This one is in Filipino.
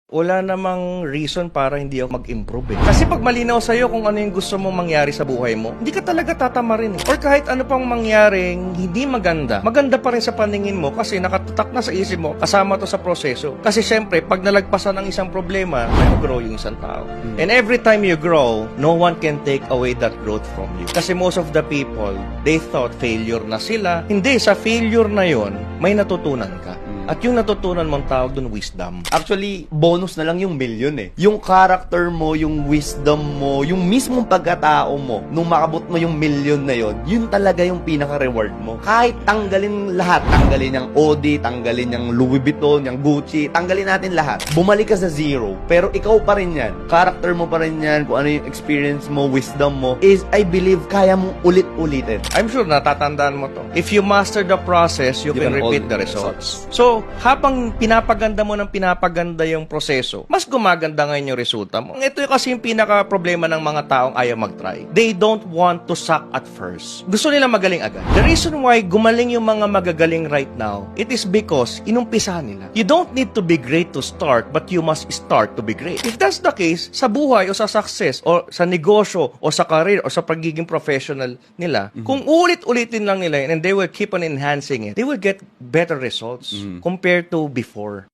Wala namang reason para hindi ako mag-improve eh. Kasi pag malinaw sa'yo kung ano yung gusto mong mangyari sa buhay mo, hindi ka talaga tatamarin eh. Or kahit ano pang mangyaring hindi maganda, maganda pa rin sa paningin mo kasi nakatutak na sa isip mo, kasama to sa proseso. Kasi syempre, pag nalagpasan ng isang problema, mag-grow yung isang tao. And every time you grow, no one can take away that growth from you. Kasi most of the people, they thought failure na sila. Hindi, sa failure na yon, may natutunan ka. At yung natutunan mong tawag dun, wisdom. Actually, bonus na lang yung million eh. Yung character mo, yung wisdom mo, yung mismong pagkatao mo, nung makabot mo yung million na yon, yun talaga yung pinaka-reward mo. Kahit tanggalin lahat, tanggalin yung Audi, tanggalin yung Louis Vuitton, yung Gucci, tanggalin natin lahat. Bumalik ka sa zero, pero ikaw pa rin yan. Character mo pa rin yan, kung ano yung experience mo, wisdom mo, is, I believe, kaya mong ulit-ulitin. I'm sure natatandaan mo to. If you master the process, you can repeat the results. So, habang pinapaganda mo ng pinapaganda yung proseso, mas gumaganda ngayon yung resulta mo. Ito yung kasi yung pinaka-problema ng mga taong ayaw mag-try. They don't want to suck at first. Gusto nila magaling agad. The reason why gumaling yung mga magagaling right now, it is because inumpisahan nila. You don't need to be great to start, but you must start to be great. If that's the case, sa buhay o sa success, o sa negosyo, o sa career, o sa pagiging professional nila, kung ulit-ulitin lang nila yun, and they will keep on enhancing it, they will get better results compared to before.